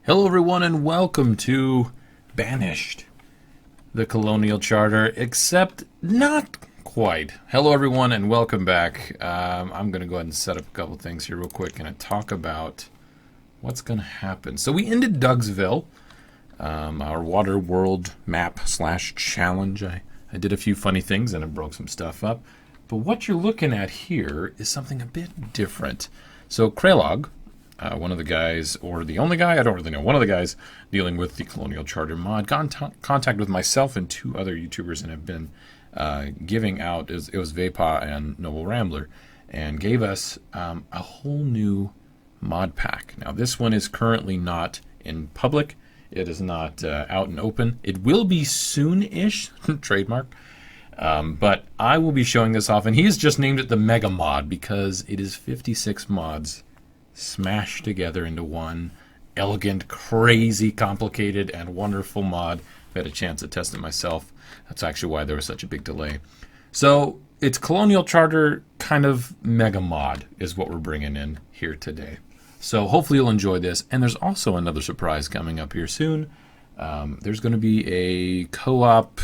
Hello everyone and welcome to Banished, the Colonial Charter, except not quite. Hello everyone and welcome back. I'm going to go ahead and set up a couple things here real quick and talk about what's going to happen. So we ended Toolsville, our water world map / challenge. I did a few funny things and I broke some stuff up. But what you're looking at here is something a bit different. So Kraylog, one of the guys, or the only guy, I don't really know, one of the guys dealing with the Colonial Charter mod, got in contact with myself and two other YouTubers and have been giving out, it was Vapa and Noble Rambler, and gave us a whole new mod pack. Now this one is currently not in public. It is not out and open. It will be soon-ish, trademark, but I will be showing this off, and he's just named it the MegaMod because it is 56 mods smashed together into one elegant, crazy, complicated, and wonderful mod. I had a chance to test it myself. That's actually why there was such a big delay. So it's Colonial Charter kind of mega mod is what we're bringing in here today. So hopefully you'll enjoy this. And there's also another surprise coming up here soon. There's going to be a co-op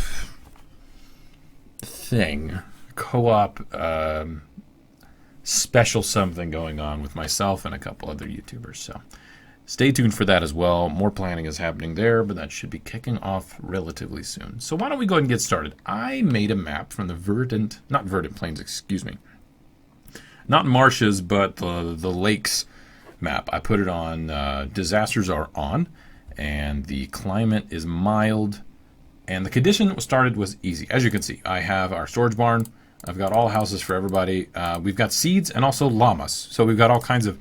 thing. Special something going on with myself and a couple other YouTubers. So stay tuned for that as well. More planning is happening there, but that should be kicking off relatively soon. So why don't we go ahead and get started? I made a map from the not verdant plains, excuse me. Not marshes, but the lakes map. I put it on disasters are on, and the climate is mild, and the condition started was easy. As you can see, I have our storage barn. I've got all houses for everybody. We've got seeds and also llamas. So we've got all kinds of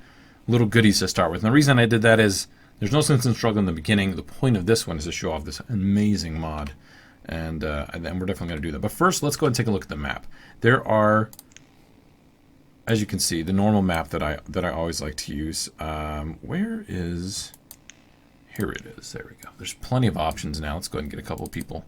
little goodies to start with. And the reason I did that is there's no sense in struggling in the beginning. The point of this one is to show off this amazing mod. And we're definitely going to do that. But first, let's go ahead and take a look at the map. There are, as you can see, the normal map that I always like to use. Where is... Here it is. There we go. There's plenty of options now. Let's go ahead and get a couple of people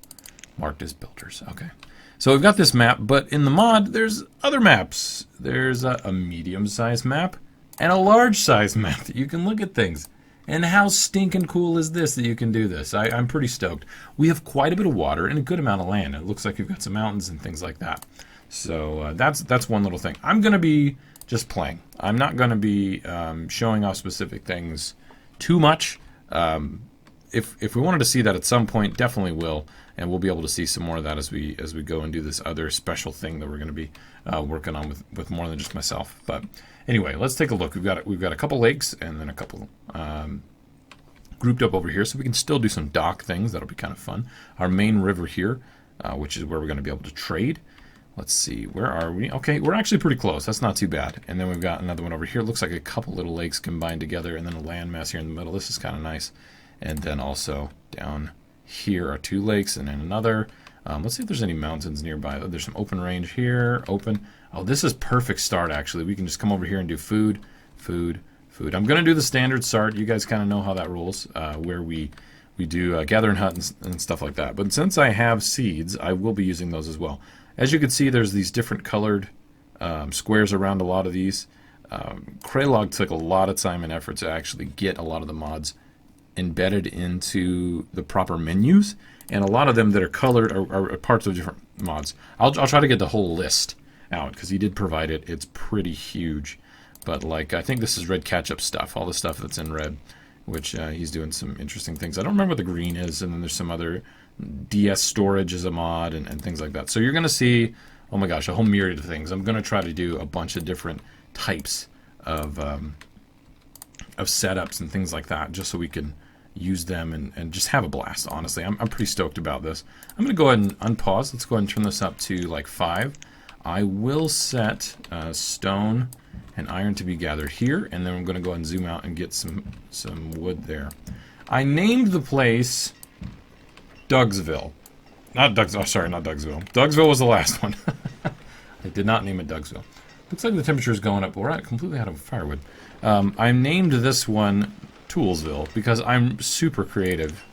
marked as builders. Okay. So we've got this map, but in the mod, there's other maps. There's a medium-sized map and a large-sized map that you can look at things. And how stinking cool is this that you can do this? I'm pretty stoked. We have quite a bit of water and a good amount of land. It looks like we've got some mountains and things like that. So that's one little thing. I'm going to be just playing. I'm not going to be showing off specific things too much. If we wanted to see that at some point, definitely will. And we'll be able to see some more of that as we go and do this other special thing that we're going to be working on with more than just myself. But anyway, let's take a look. We've got a couple lakes and then a couple grouped up over here, so we can still do some dock things. That'll be kind of fun. Our main river here, which is where we're going to be able to trade. Let's see, where are we? Okay, we're actually pretty close. That's not too bad. And then we've got another one over here. Looks like a couple little lakes combined together, and then a landmass here in the middle. This is kind of nice. And then also down here are two lakes and then another. Let's see if there's any mountains nearby. Oh, there's some open range here. Open. Oh, this is perfect start, actually. We can just come over here and do food. I'm going to do the standard start. You guys kind of know how that rolls, where we do gather and hunt and stuff like that. But since I have seeds, I will be using those as well. As you can see, there's these different colored squares around a lot of these. Kraylog took a lot of time and effort to actually get a lot of the mods embedded into the proper menus, and a lot of them that are colored are parts of different mods. I'll try to get the whole list out because he did provide it. It's pretty huge, but like I think this is red catch-up stuff, all the stuff that's in red, which he's doing some interesting things. I don't remember what the green is, and then there's some other DS storage as a mod and things like that. So you're gonna see, oh my gosh, a whole myriad of things. I'm gonna try to do a bunch of different types of setups and things like that, just so we can use them and just have a blast. Honestly, I'm pretty stoked about this. I'm gonna go ahead and unpause. Let's go ahead and turn this up to like 5. I will set stone and iron to be gathered here, and then I'm gonna go ahead and zoom out and get some wood there. I named the place Toolsville. Not Toolsville. Oh, sorry, not Toolsville. Toolsville was the last one. I did not name it Toolsville. Looks like the temperature is going up. We're completely out of firewood. I named this one Toolsville because I'm super creative.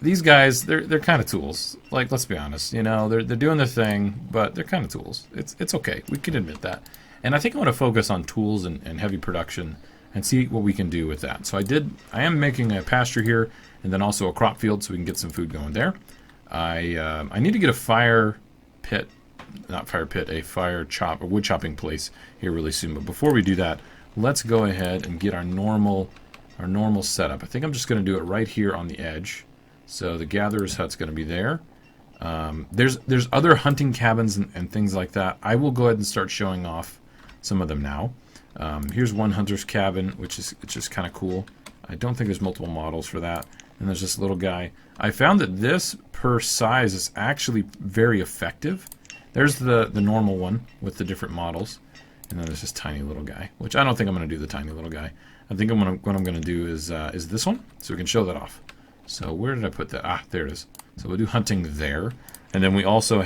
These guys, they're kind of tools. Like, let's be honest. You know, they're doing their thing, but they're kind of tools. It's okay. We can admit that. And I think I want to focus on tools and heavy production and see what we can do with that. So I am making a pasture here, and then also a crop field so we can get some food going there. I need to get a fire pit, not fire pit, a wood chopping place here really soon. But before we do that, let's go ahead and get our normal setup. I think I'm just going to do it right here on the edge. So the gatherer's hut's going to be there. There's other hunting cabins and things like that. I will go ahead and start showing off some of them now. Here's one hunter's cabin, which is just kind of cool. I don't think there's multiple models for that. And there's this little guy. I found that this per size is actually very effective. There's the normal one with the different models. And then there's this tiny little guy, which I don't think I'm going to do the tiny little guy. I think what I'm going to do is this one, so we can show that off. So where did I put that? Ah, there it is. So we'll do hunting there. And then we also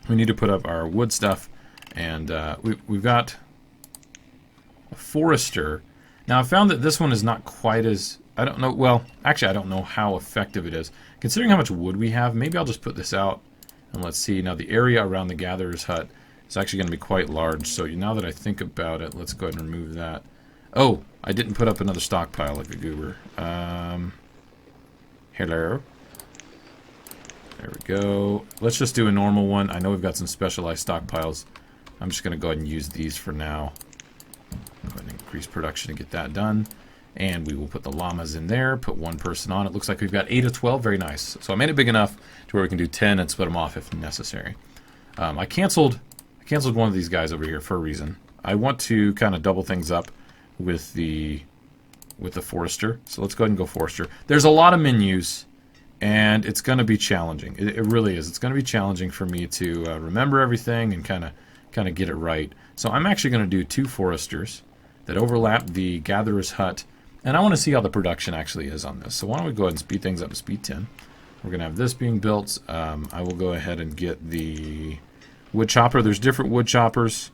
we need to put up our wood stuff. And we've got a forester. Now I found that this one is not quite as, I don't know, well, actually I don't know how effective it is. Considering how much wood we have, maybe I'll just put this out and let's see. Now the area around the gatherer's hut is actually going to be quite large. So now that I think about it, let's go ahead and remove that. Oh, I didn't put up another stockpile like a goober. Hello. There we go. Let's just do a normal one. I know we've got some specialized stockpiles. I'm just going to go ahead and use these for now. Go ahead and increase production to get that done. And we will put the llamas in there, put one person on. It looks like we've got 8 of 12. Very nice. So I made it big enough to where we can do 10 and split them off if necessary. I canceled one of these guys over here for a reason. I want to kind of double things up with the forester. So let's go ahead and go forester. There's a lot of menus, and it's going to be challenging. It really is. It's going to be challenging for me to remember everything and kind of get it right. So I'm actually going to do 2 foresters that overlap the gatherer's hut, and I want to see how the production actually is on this. So why don't we go ahead and speed things up to speed 10. We're going to have this being built. I will go ahead and get the wood chopper. There's different wood choppers.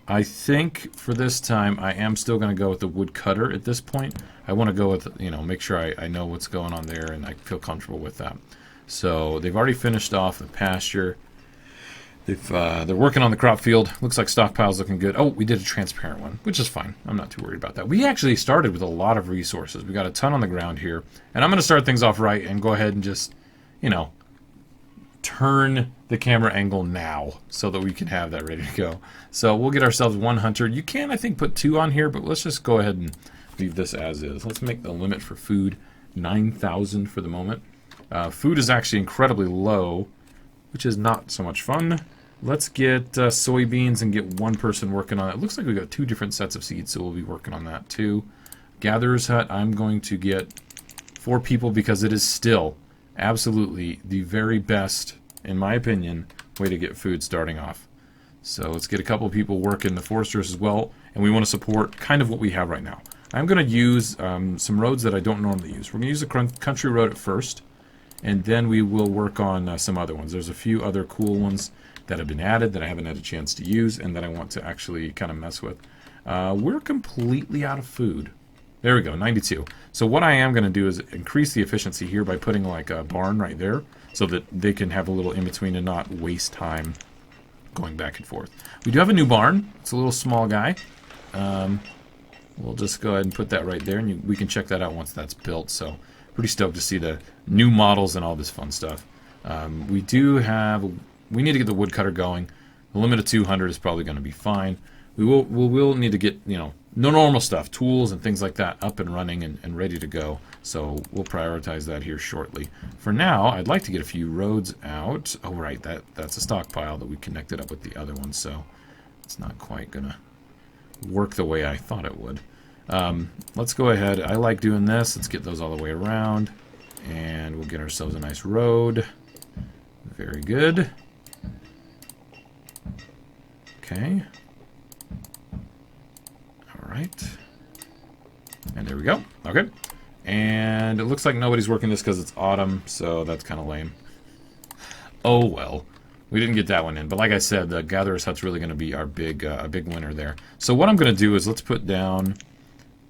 I think for this time I am still going to go with the woodcutter at this point. I want to go with, make sure I know what's going on there and I feel comfortable with that. So they've already finished off the pasture. They're working on the crop field. Looks like stockpile's looking good. Oh, we did a transparent one, which is fine. I'm not too worried about that. We actually started with a lot of resources. We got a ton on the ground here. And I'm going to start things off right and go ahead and just, turn the camera angle now so that we can have that ready to go. So we'll get ourselves 1 hunter. You can, I think, put 2 on here, but let's just go ahead and leave this as is. Let's make the limit for food 9,000 for the moment. Food is actually incredibly low, which is not so much fun. Let's get soybeans and get 1 person working on it. It looks like we've got 2 different sets of seeds, so we'll be working on that too. Gatherer's hut, I'm going to get 4 people because it is still absolutely the very best, in my opinion, way to get food starting off. So let's get a couple of people working the foresters as well, and we want to support kind of what we have right now. I'm going to use some roads that I don't normally use. We're going to use a country road at first, and then we will work on some other ones. There's a few other cool ones that have been added that I haven't had a chance to use and that I want to actually kind of mess with. We're completely out of food. There we go, 92. So what I am going to do is increase the efficiency here by putting like a barn right there so that they can have a little in-between and not waste time going back and forth. We do have a new barn. It's a little small guy. We'll just go ahead and put that right there, and we can check that out once that's built. So pretty stoked to see the new models and all this fun stuff. We need to get the woodcutter going. The limit of 200 is probably going to be fine. We will need to get, no normal stuff, tools and things like that up and running and ready to go. So we'll prioritize that here shortly. For now, I'd like to get a few roads out. Oh, right, that's a stockpile that we connected up with the other one, so it's not quite going to work the way I thought it would. Let's go ahead. I like doing this. Let's get those all the way around, and we'll get ourselves a nice road. Very good. Okay. All right. And there we go. Okay. And it looks like nobody's working this because it's autumn, so that's kind of lame. Oh well. We didn't get that one in, but like I said, the Gatherer's Hut's really going to be our big winner there. So what I'm going to do is let's put down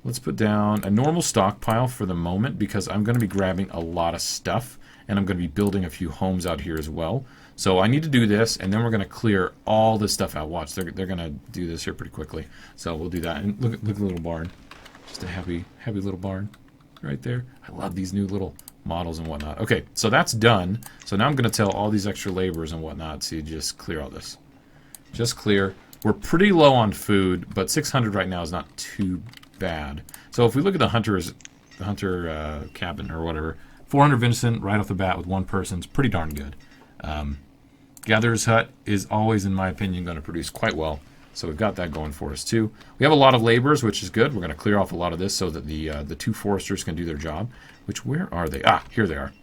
a normal stockpile for the moment because I'm going to be grabbing a lot of stuff, and I'm going to be building a few homes out here as well. So I need to do this, and then we're going to clear all this stuff out. Watch, they're going to do this here pretty quickly. So we'll do that. And look at the little barn. Just a happy little barn right there. I love these new little models and whatnot. Okay, so that's done. So now I'm going to tell all these extra laborers and whatnot to just clear all this. Just clear. We're pretty low on food, but 600 right now is not too bad. So if we look at the hunter cabin or whatever, 400 venison right off the bat with one person is pretty darn good. Gatherer's hut is always, in my opinion, going to produce quite well. So we've got that going for us too. We have a lot of laborers, which is good. We're going to clear off a lot of this so that the two foresters can do their job. Which, where are they? Ah, here they are.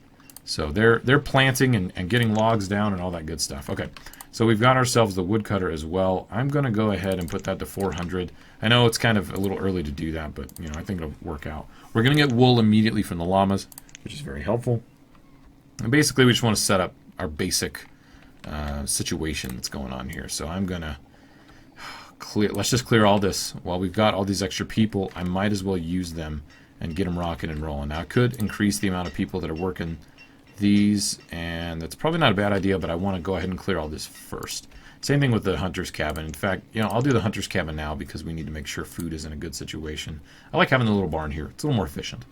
So they're planting and getting logs down and all that good stuff. Okay, so we've got ourselves the woodcutter as well. I'm going to go ahead and put that to 400. I know it's kind of a little early to do that, but I think it'll work out. We're going to get wool immediately from the llamas, which is very helpful. And basically, we just want to set up our basic situation that's going on here. So I'm going to let's just clear all this. While we've got all these extra people, I might as well use them and get them rocking and rolling. Now, I could increase the amount of people that are working these, and that's probably not a bad idea, but I want to go ahead and clear all this first. Same thing with the hunter's cabin. In fact, I'll do the hunter's cabin now because we need to make sure food is in a good situation. I like having the little barn here. It's a little more efficient,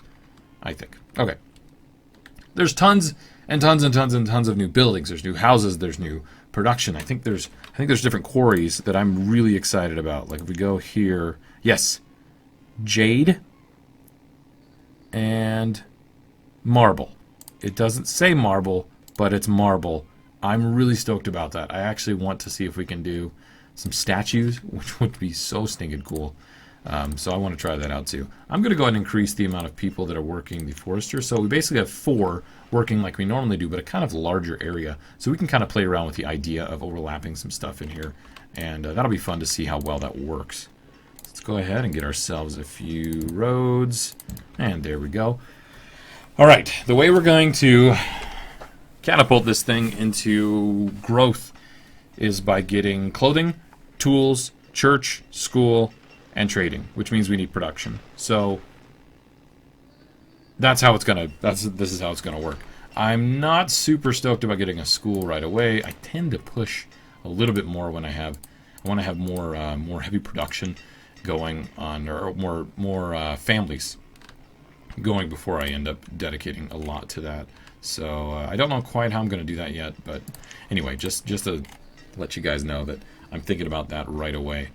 I think. Okay. There's tons and tons and tons and tons of new buildings. There's new houses. There's new production. I think there's different quarries that I'm really excited about. Like if we go here, yes, jade and marble. It doesn't say marble, but it's marble. I'm really stoked about that. I actually want to see if we can do some statues, which would be so stinking cool. So I want to try that out too. I'm going to go ahead and increase the amount of people that are working the forester. So we basically have 4 working like we normally do, but a kind of larger area. So we can kind of play around with the idea of overlapping some stuff in here. And that'll be fun to see how well that works. Let's go ahead and get ourselves a few roads. And there we go. All right, the way we're going to catapult this thing into growth is by getting clothing, tools, church, school, and trading, which means we need production. So this is how it's gonna work. I'm not super stoked about getting a school right away. I tend to push a little bit more when I want to have more heavy production going on, or more families going before I end up dedicating a lot to that. So I don't know quite how I'm going to do that yet, but anyway, just to let you guys know that I'm thinking about that right away.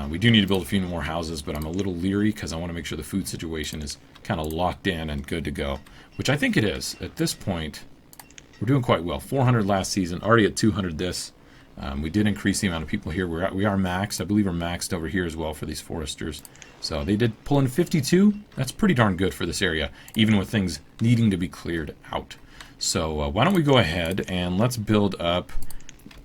We do need to build a few more houses, but I'm a little leery because I want to make sure the food situation is kind of locked in and good to go, which I think it is. At this point, we're doing quite well. 400 last season, already at 200 this. We did increase the amount of people here. We are maxed. I believe we're maxed over here as well for these foresters. So they did pull in 52. That's pretty darn good for this area, even with things needing to be cleared out. So why don't we go ahead and let's build up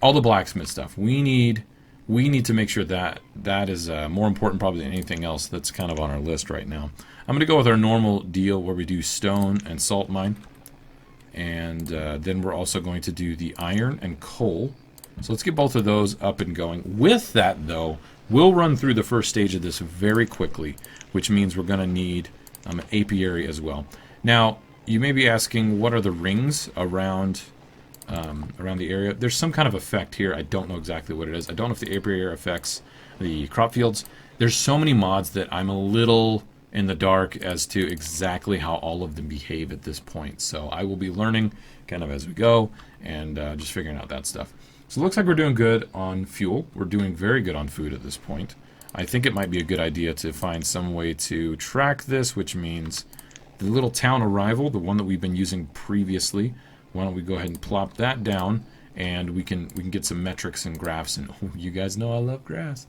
all the blacksmith stuff. We need to make sure that is more important probably than anything else that's kind of on our list right now. I'm going to go with our normal deal where we do stone and salt mine. And then we're also going to do the iron and coal. So let's get both of those up and going. With that, though, we'll run through the first stage of this very quickly, which means we're going to need an apiary as well. Now, you may be asking, what are the rings around the area? There's some kind of effect here. I don't know exactly what it is. I don't know if the apiary affects the crop fields. There's so many mods that I'm a little in the dark as to exactly how all of them behave at this point. So I will be learning kind of as we go and just figuring out that stuff. So it looks like we're doing good on fuel. We're doing very good on food at this point. I think it might be a good idea to find some way to track this, which means the little town arrival, the one that we've been using previously, why don't we go ahead and plop that down, and we can get some metrics and graphs, and oh, you guys know I love graphs.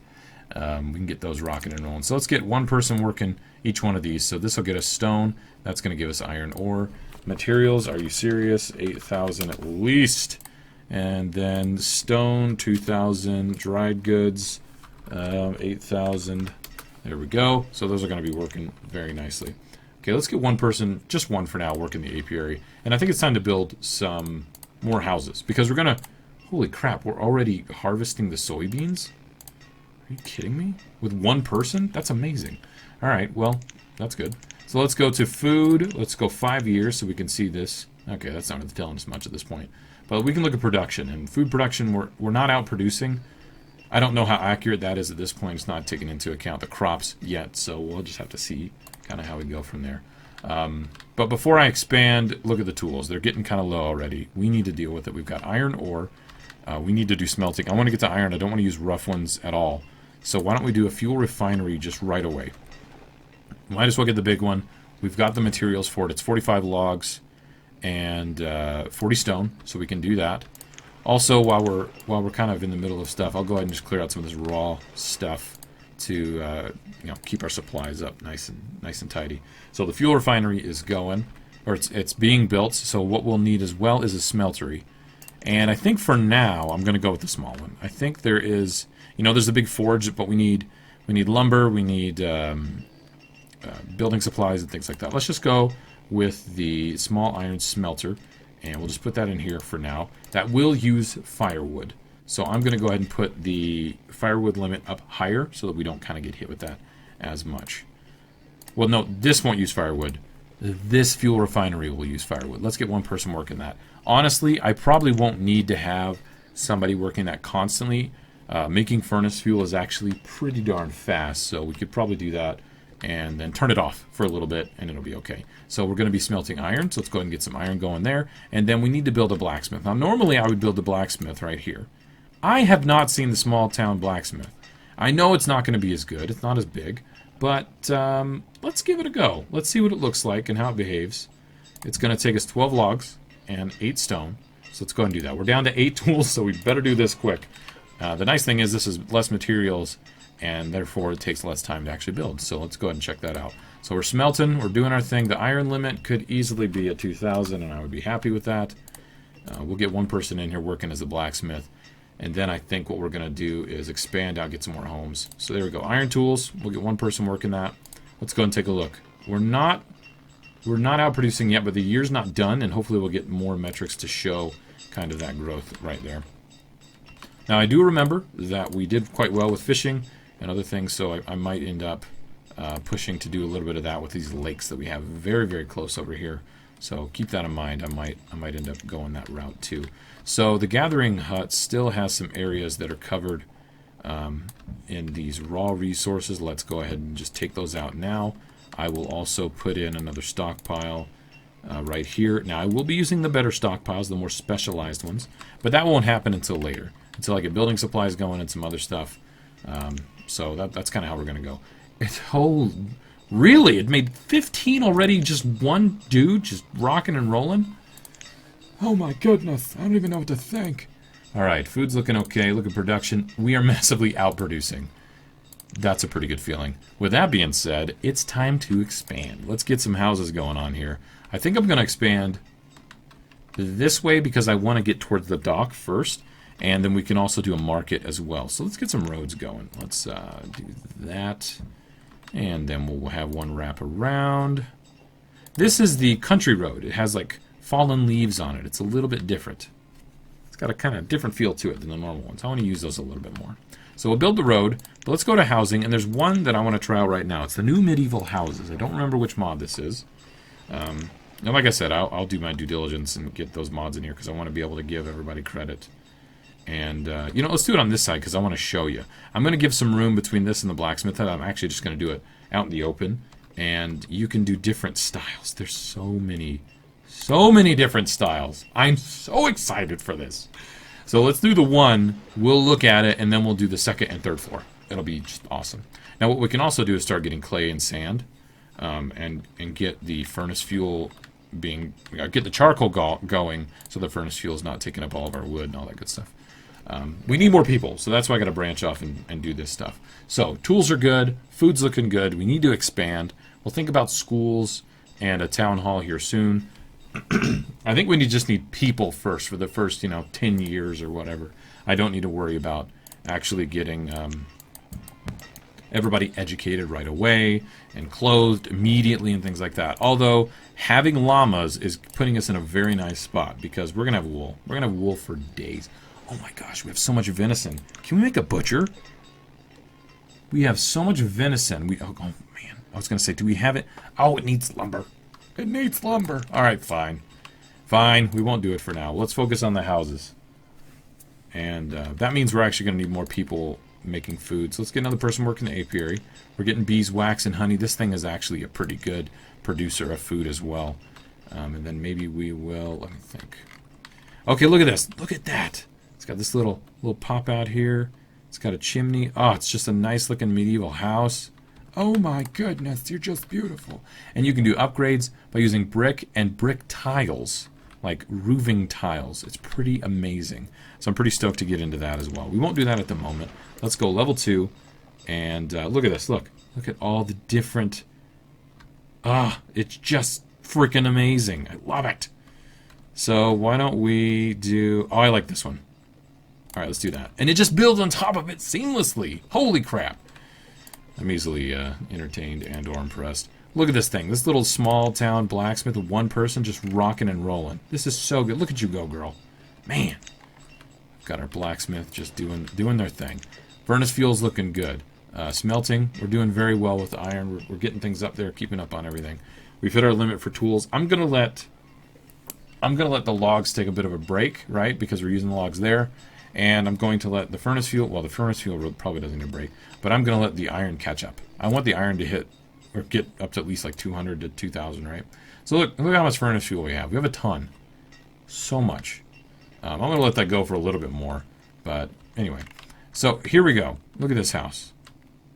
We can get those rocking and rolling. So let's get one person working each one of these. So this will get us stone. That's going to give us iron ore. Materials, are you serious? 8,000 at least. And then stone, 2,000. Dried goods, 8,000. There we go. So those are going to be working very nicely. Okay, let's get one person, just one for now, working the apiary. And I think it's time to build some more houses. Because we're going to... Holy crap, we're already harvesting the soybeans? Are you kidding me? With one person? That's amazing. Alright, well, that's good. So let's go to food. Let's go 5 years so we can see this. Okay, that's not really telling us much at this point. But we can look at production. And food production, we're not out producing. I don't know how accurate that is at this point. It's not taking into account the crops yet, so we'll just have to see kind of how we go from there. But before I expand, look at the tools. They're getting kind of low already. We need to deal with it. We've got iron ore. We need to do smelting. I want to get to iron. I don't want to use rough ones at all. So why don't we do a fuel refinery just right away? Might as well get the big one. We've got the materials for it. It's 45 logs and 40 stone, so we can do that. Also, while we're kind of in the middle of stuff, I'll go ahead and just clear out some of this raw stuff to you know, keep our supplies up nice and tidy. So the fuel refinery is going, or it's being built. So what we'll need as well is a smeltery. And I think for now I'm going to go with the small one. I think there is, you know, there's a big forge, but we need lumber, we need building supplies and things like that. Let's just go with the small iron smelter. And we'll just put that in here for now. That will use firewood. So I'm going to go ahead and put the firewood limit up higher so that we don't kind of get hit with that as much. Well, no, this won't use firewood. This fuel refinery will use firewood. Let's get one person working that. Honestly, I probably won't need to have somebody working that constantly. Making furnace fuel is actually pretty darn fast, so we could probably do that and then turn it off for a little bit and it'll be okay. So we're going to be smelting iron, so let's go ahead and get some iron going there. And then we need to build a blacksmith. Now normally I would build a blacksmith right here. I have not seen the small town blacksmith. I know it's not going to be as good, it's not as big, but let's give it a go. Let's see what it looks like and how it behaves. It's going to take us 12 logs and 8 stone, so let's go ahead and do that. We're down to 8 tools, so we better do this quick. The nice thing is this is less materials, and therefore it takes less time to actually build. So let's go ahead and check that out. So we're smelting, we're doing our thing. The iron limit could easily be at 2,000, and I would be happy with that. We'll get one person in here working as a blacksmith, and then I think what we're going to do is expand out, get some more homes. So there we go. Iron tools, we'll get one person working that. Let's go and take a look. We're not out producing yet, but the year's not done, and hopefully we'll get more metrics to show kind of that growth right there. Now I do remember that we did quite well with fishing and other things, so I might end up pushing to do a little bit of that with these lakes that we have very, very close over here. So keep that in mind. I might end up going that route too. So the gathering hut still has some areas that are covered in these raw resources. Let's go ahead and just take those out now. I will also put in another stockpile right here. Now I will be using the better stockpiles, the more specialized ones, but that won't happen until later, until I get building supplies going and some other stuff. So that's kind of how we're going to go. Really? It made 15 already? Just one dude just rocking and rolling? Oh my goodness. I don't even know what to think. Alright, food's looking okay. Look at production. We are massively outproducing. That's a pretty good feeling. With that being said, it's time to expand. Let's get some houses going on here. I think I'm going to expand this way because I want to get towards the dock first. And then we can also do a market as well. So let's get some roads going. Let's do that. And then we'll have one wrap around. This is the country road. It has like fallen leaves on it. It's a little bit different. It's got a kind of different feel to it than the normal ones. I want to use those a little bit more. So we'll build the road, but let's go to housing. And there's one that I want to try out right now. It's the new medieval houses. I don't remember which mod this is. And like I said, I'll do my due diligence and get those mods in here because I want to be able to give everybody credit. And, you know, let's do it on this side because I want to show you. I'm going to give some room between this and the blacksmith. I'm actually just going to do it out in the open. And you can do different styles. There's so many different styles. I'm so excited for this. So let's do the one. We'll look at it, and then we'll do the second and third floor. It'll be just awesome. Now, what we can also do is start getting clay and sand and get the furnace fuel get the charcoal going so the furnace fuel is not taking up all of our wood and all that good stuff. We need more people, so that's why I got to branch off and do this stuff. So, tools are good, food's looking good, we need to expand. We'll think about schools and a town hall here soon. I think we just need people first for the first, 10 years or whatever. I don't need to worry about actually getting everybody educated right away and clothed immediately and things like that. Although, having llamas is putting us in a very nice spot because we're going to have wool. We're going to have wool for days. Oh my gosh, we have so much venison. Can we make a butcher? We have so much venison. Oh man, I was going to say, do we have it? Oh, it needs lumber. It needs lumber. All right, fine. Fine, we won't do it for now. Let's focus on the houses. And that means we're actually going to need more people making food. So let's get another person working the apiary. We're getting beeswax and honey. This thing is actually a pretty good producer of food as well. And then maybe we will... Let me think. Okay, look at this. Look at that. It's got this little pop out here. It's got a chimney. Oh, it's just a nice looking medieval house. Oh my goodness, you're just beautiful. And you can do upgrades by using brick and brick tiles, like roofing tiles. It's pretty amazing. So I'm pretty stoked to get into that as well. We won't do that at the moment. Let's go level 2. And look at this. Look at all the different... it's just freaking amazing. I love it. So why don't we do... Oh, I like this one. All right, let's do that. And it just builds on top of it seamlessly. Holy crap. I'm easily entertained and or impressed. Look at this thing. This little small town blacksmith with one person just rocking and rolling. This is so good. Look at you go, girl. Man. Got our blacksmith just doing their thing. Furnace fuel's looking good. Smelting, we're doing very well with the iron. We're getting things up there, keeping up on everything. We've hit our limit for tools. I'm gonna let the logs take a bit of a break, right? Because we're using the logs there. And I'm going to let the furnace fuel, well, the furnace fuel probably doesn't need a break, but I'm going to let the iron catch up. I want the iron to hit, or get up to at least like 200 to 2,000, right? So look how much furnace fuel we have. We have a ton. So much. I'm going to let that go for a little bit more. But anyway. So here we go. Look at this house.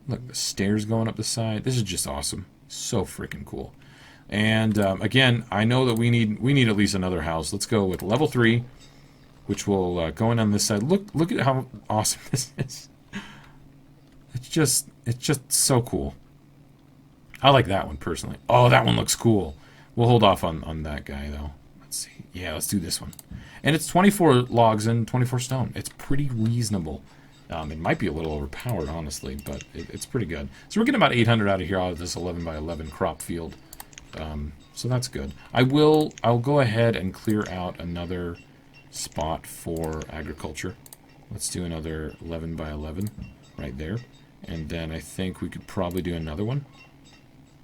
Look, the stairs going up the side. This is just awesome. So freaking cool. And again, I know that we need at least another house. Let's go with level 3. Which will go in on this side. Look at how awesome this is. It's just so cool. I like that one personally. Oh, that one looks cool. We'll hold off on that guy though. Let's see. Yeah, let's do this one. And it's 24 logs and 24 stone. It's pretty reasonable. It might be a little overpowered, honestly, but it's pretty good. So we're getting about 800 out of here out of this 11 by 11 crop field. So that's good. I'll go ahead and clear out another spot for agriculture. Let's do another 11 by 11 right there. And then I think we could probably do another one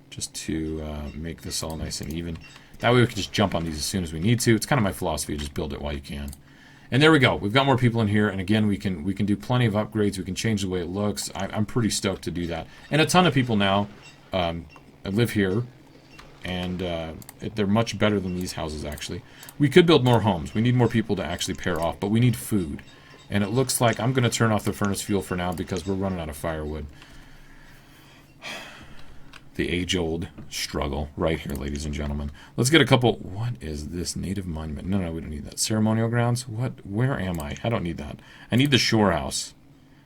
just to make this all nice and even. That way we can just jump on these as soon as we need to. It's kind of my philosophy, just build it while you can. And there we go. We've got more people in here, and again, we can do plenty of upgrades. We can change the way it looks. I'm pretty stoked to do that. And a ton of people now live here, and they're much better than these houses, actually. We could build more homes. We need more people to actually pair off, but we need food. And it looks like I'm going to turn off the furnace fuel for now because we're running out of firewood. The age-old struggle right here, ladies and gentlemen. Let's get a couple... What is this? Native monument. No, we don't need that. Ceremonial grounds? What? Where am I? I don't need that. I need the shore house.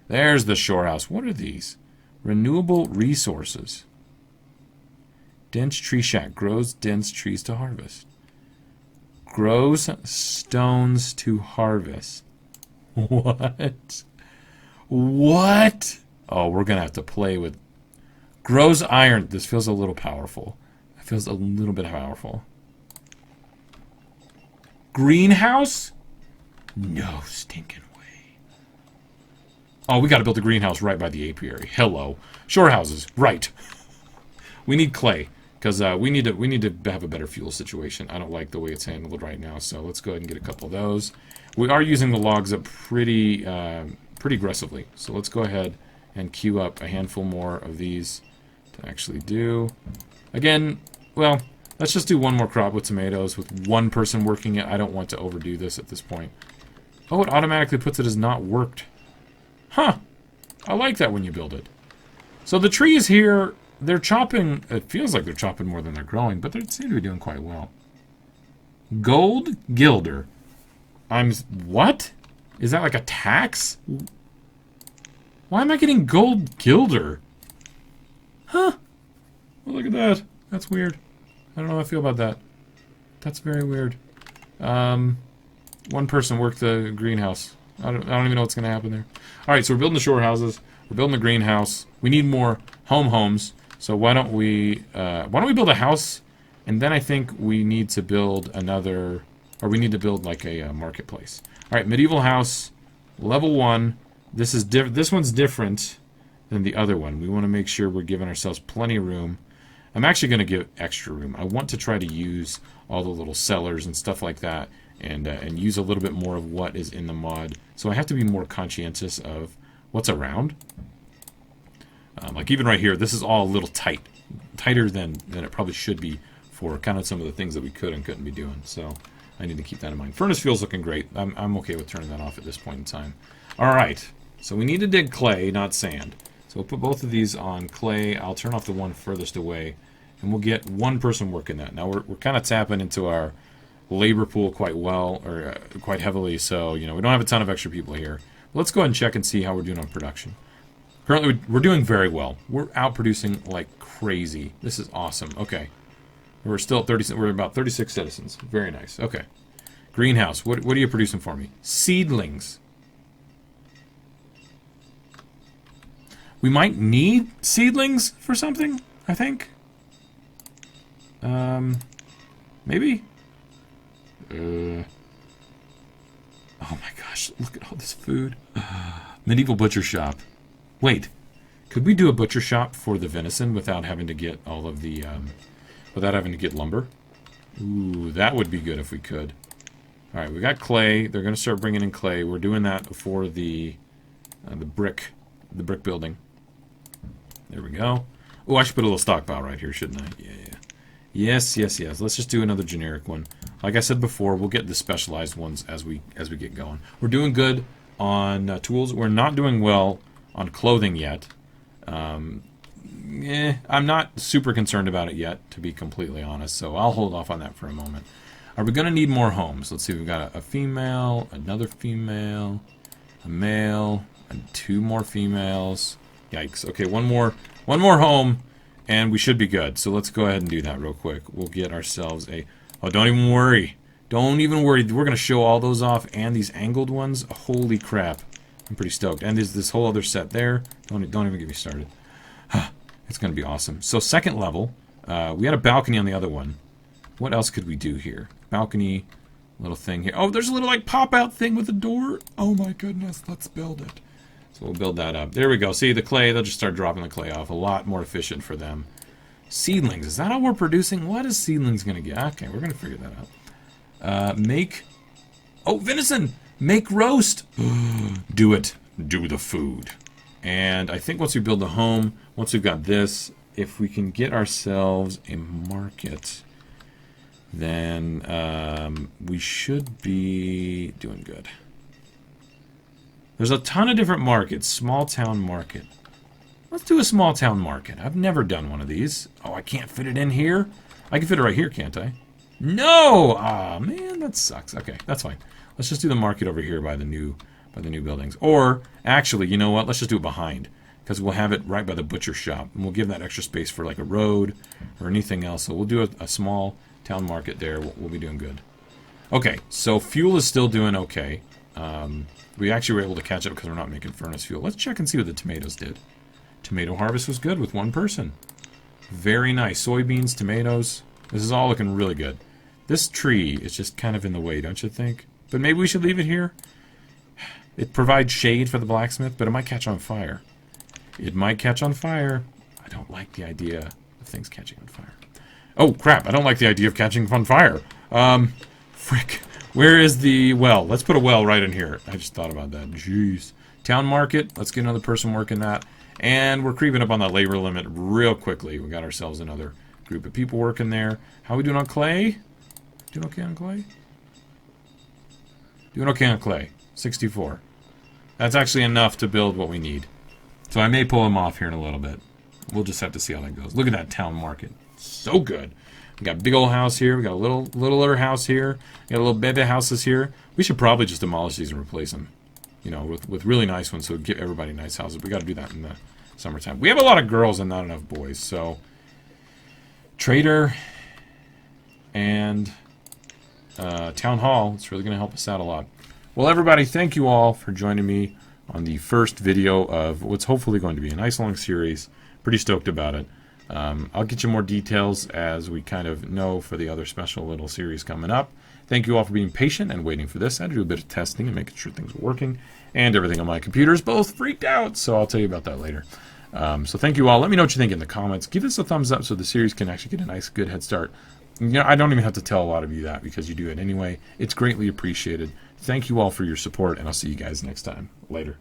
There's the shore house. What are these? Renewable resources. Dense tree shack. Grows dense trees to harvest. Grows stones to harvest. What? What? Oh, we're going to have to play with... Grows iron. This feels a little powerful. It feels a little bit powerful. Greenhouse? No stinking way. Oh, we got to build a greenhouse right by the apiary. Hello. Shore houses. Right. We need clay. Because we need to have a better fuel situation. I don't like the way it's handled right now, so let's go ahead and get a couple of those. We are using the logs up pretty aggressively, so let's go ahead and queue up a handful more of these to actually do. Again, well, let's just do one more crop with tomatoes with one person working it. I don't want to overdo this at this point. Oh, it automatically puts it as not worked. Huh. I like that when you build it. So the trees here... They're chopping, it feels like they're chopping more than they're growing, but they seem to be doing quite well. Gold Gilder. What? Is that like a tax? Why am I getting Gold Gilder? Huh. Well, look at that. That's weird. I don't know how I feel about that. That's very weird. One person worked the greenhouse. I don't even know what's going to happen there. Alright, so we're building the shore houses. We're building the greenhouse. We need more homes. So why don't we build a house, and then I think we need to build another, or we need to build like a marketplace. All right, medieval house, level 1. This one's different than the other one. We want to make sure we're giving ourselves plenty of room. I'm actually going to give extra room. I want to try to use all the little cellars and stuff like that, and use a little bit more of what is in the mod. So I have to be more conscientious of what's around. Like even right here, this is all a little tight. Tighter than it probably should be for kind of some of the things that we could and couldn't be doing. So I need to keep that in mind. Furnace fuel's looking great. I'm okay with turning that off at this point in time. Alright, so we need to dig clay, not sand. So we'll put both of these on clay. I'll turn off the one furthest away, and we'll get one person working that. Now we're kind of tapping into our labor pool quite well, or quite heavily, so you know we don't have a ton of extra people here. But let's go ahead and check and see how we're doing on production. Currently, we're doing very well. We're outproducing like crazy. This is awesome. Okay. We're still at 30. We're about 36 citizens. Very nice. Okay. Greenhouse. What are you producing for me? Seedlings. We might need seedlings for something, I think. Maybe? Oh my gosh, look at all this food. Medieval butcher shop. Wait, could we do a butcher shop for the venison without having to get all of the, without having to get lumber? Ooh, that would be good if we could. Alright, we got clay. They're going to start bringing in clay. We're doing that for the brick building. There we go. Oh, I should put a little stockpile right here, shouldn't I? Yeah. Yes. Let's just do another generic one. Like I said before, we'll get the specialized ones as we get going. We're doing good on tools. We're not doing well on clothing yet. I'm not super concerned about it yet, to be completely honest, so I'll hold off on that for a moment. Are we going to need more homes? Let's see, we've got a female, another female, a male, and 2 more females. Yikes. Okay, one more home, and we should be good. So let's go ahead and do that real quick. We'll get ourselves a... Oh, don't even worry. Don't even worry. We're going to show all those off, and these angled ones. Holy crap. I'm pretty stoked. And there's this whole other set there. Don't even get me started. It's going to be awesome. So second level. We had a balcony on the other one. What else could we do here? Balcony, little thing here. Oh, there's a little like pop-out thing with a door. Oh my goodness. Let's build it. So we'll build that up. There we go. See, the clay, they'll just start dropping the clay off. A lot more efficient for them. Seedlings. Is that all we're producing? What is seedlings going to get? Okay, we're going to figure that out. Make... Oh, venison! Make roast! Do it. Do the food. And I think once we build the home, once we've got this, if we can get ourselves a market, then we should be doing good. There's a ton of different markets. Small town market. Let's do a small town market. I've never done one of these. Oh, I can't fit it in here? I can fit it right here, can't I? No! Ah, man, that sucks. Okay, that's fine. Let's just do the market over here by the new buildings. Or, actually, you know what? Let's just do it behind. Because we'll have it right by the butcher shop. And we'll give that extra space for like a road or anything else. So we'll do a small town market there. We'll be doing good. Okay, so fuel is still doing okay. We actually were able to catch up because we're not making furnace fuel. Let's check and see what the tomatoes did. Tomato harvest was good with 1 person. Very nice. Soybeans, tomatoes. This is all looking really good. This tree is just kind of in the way, don't you think? But maybe we should leave it here. It provides shade for the blacksmith, but it might catch on fire. It might catch on fire. I don't like the idea of things catching on fire. Oh, crap. I don't like the idea of catching on fire. Frick. Where is the well? Let's put a well right in here. I just thought about that. Jeez. Town market. Let's get another person working that. And we're creeping up on that labor limit real quickly. We got ourselves another group of people working there. How are we doing on clay? Doing okay on clay? Doing okay on clay. 64. That's actually enough to build what we need. So I may pull him off here in a little bit. We'll just have to see how that goes. Look at that town market. So good. We got a big old house here. We got a little other house here. We got a little baby houses here. We should probably just demolish these and replace them. You know, with really nice ones so give everybody nice houses. We got to do that in the summertime. We have a lot of girls and not enough boys. So, trader and town hall. It's really going to help us out a lot. Well, everybody, thank you all for joining me on the first video of what's hopefully going to be a nice long series. Pretty stoked about it. I'll get you more details as we kind of know for the other special little series coming up. Thank you all for being patient and waiting for this. I had to do a bit of testing and making sure things were working. And everything on my computer is both freaked out, so I'll tell you about that later. So thank you all. Let me know what you think in the comments. Give us a thumbs up so the series can actually get a nice, good head start. I don't even have to tell a lot of you that because you do it anyway. It's greatly appreciated. Thank you all for your support, and I'll see you guys next time. Later.